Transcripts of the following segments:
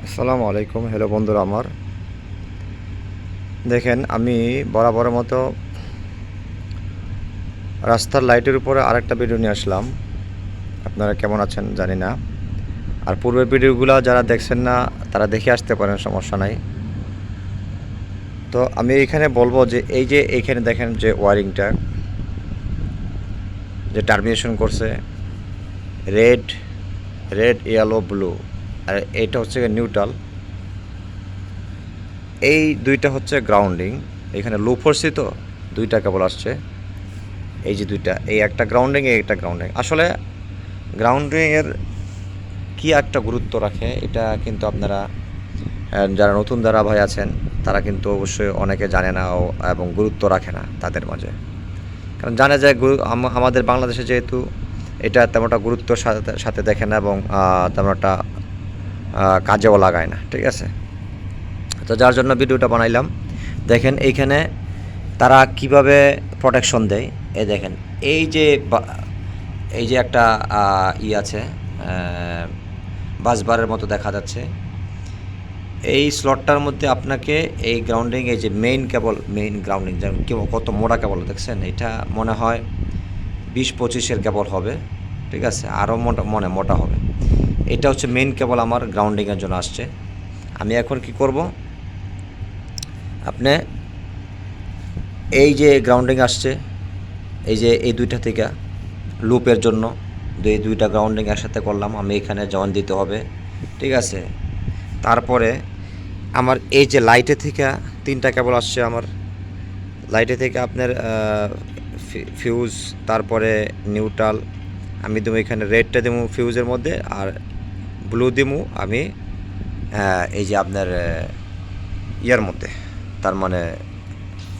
আসসালামু আলাইকুম। হ্যালো বন্ধুরা আমার, দেখেন আমি বরাবরের মতো রাস্তার লাইটের উপরে আরেকটা ভিডিও নিয়ে আসলাম। আপনারা কেমন আছেন জানি না। আর পূর্বের ভিডিওগুলো যারা দেখছেন না তারা দেখে আসতে পারেন, সমস্যা নাই। তো আমি এইখানে বলবো যে এই যে এইখানে দেখেন যে ওয়ারিংটা যে টার্মিনেশন করছে রেড রেড ইয়েলো ব্লু, আর এইটা হচ্ছে নিউট্রাল, এই দুইটা হচ্ছে গ্রাউন্ডিং। এখানে লো ফোর্সই তো দুইটা কেবল আসছে, এই যে দুইটা, এই একটা গ্রাউন্ডিং, এই একটা গ্রাউন্ডিং। আসলে গ্রাউন্ডিংয়ের কী একটা গুরুত্ব রাখে এটা কিন্তু আপনারা যারা নতুন যারা ভাই আছেন তারা কিন্তু অবশ্যই অনেকে জানে না এবং গুরুত্ব রাখে না তাদের মাঝে। কারণ জানে যে আমাদের বাংলাদেশে যেহেতু এটা তেমনটা গুরুত্বর সাথে দেখে না এবং তেমন একটা কাজেও লাগায় না, ঠিক আছে। তো যার জন্য ভিডিওটা বানাইলাম। দেখেন এইখানে তারা কিভাবে প্রোটেকশন দেয়। এই দেখেন এই যে একটা আছে, বাসবারের মতো দেখা যাচ্ছে। এই স্লটটার মধ্যে আপনাকে এই গ্রাউন্ডিং, এই যে মেইন গ্রাউন্ডিং, যেমন কত মোটা কেবল দেখছেন, এটা মনে হয় 20-25-এর কেবল হবে, ঠিক আছে, আরও মোটা হবে। এটা হচ্ছে মেইন কেবল আমার গ্রাউন্ডিংয়ের জন্য আসছে। আমি এখন কি করব, আপনি এই যে গ্রাউন্ডিং আসছে, এই যে এই দুইটা থেকে লুপের জন্য দুইটা গ্রাউন্ডিং একসাথে করলাম, আমি এখানে জয়েন দিতে হবে, ঠিক আছে। তারপরে আমার এই যে লাইটে থেকে 3টা কেবল আসছে, আমার লাইটে থেকে আপনার ফিউজ, তারপরে নিউট্রাল আমি দেবো এখানে, রেডটা দেবো ফিউজের মধ্যে, আর ব্লু দেবো আমি এই যে আপনার ইয়ার মধ্যে, তার মানে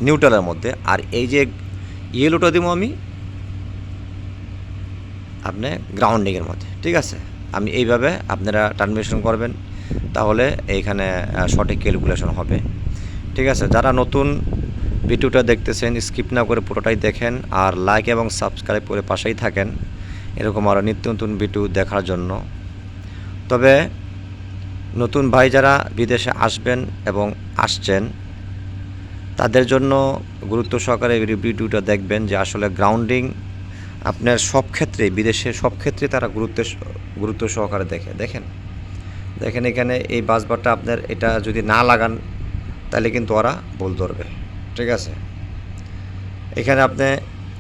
নিউট্রালের মধ্যে। আর এই যে ইয়েলোটা দেবো আমি আপনি গ্রাউন্ডিংয়ের মধ্যে, ঠিক আছে। আমি এইভাবে আপনারা টার্মিনেশন করবেন, তাহলে এইখানে সঠিক ক্যালকুলেশন হবে, ঠিক আছে। যারা নতুন ভিডিওটা দেখতেছেন স্কিপ না করে পুরোটাই দেখেন, আর লাইক এবং সাবস্ক্রাইব করে পাশেই থাকেন এরকম আরও নিত্য নতুন ভিডিও দেখার জন্য। তবে নতুন ভাই যারা বিদেশে আসবেন এবং আসছেন তাদের জন্য গুরুত্ব সহকারে ভিডিওটা দেখবেন, যে আসলে গ্রাউন্ডিং আপনার সব ক্ষেত্রে, বিদেশে সব ক্ষেত্রে তারা গুরুত্ব সহকারে দেখেন এখানে এই বাসবারটা আপনার এটা যদি না লাগান তাহলে কিন্তু ওরা ভুল ধরবে, ঠিক আছে।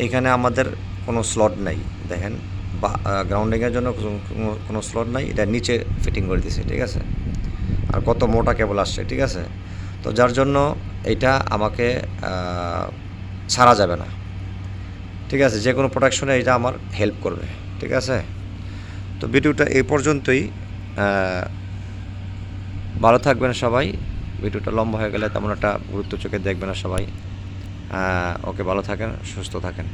এখানে আমাদের কোনো স্লট নাই, দেখেন বা গ্রাউন্ডিংয়ের জন্য কোনো স্লট নাই, এটা নিচে ফিটিং করে দিছে, ঠিক আছে। আর কত মোটা কেবল আসছে, ঠিক আছে। তো যার জন্য এটা আমাকে ছাড়া যাবে না, ঠিক আছে। যে কোনো প্রোডাকশনে এটা আমার হেল্প করবে, ঠিক আছে। তো ভিডিওটা এই পর্যন্তই। ভালো থাকবেন সবাই। ভিডিওটা লম্বা হয়ে গেলে তেমন একটা গুরুত্ব চোখে দেখবে না সবাই। ওকে, ভালো থাকেন, সুস্থ থাকেন।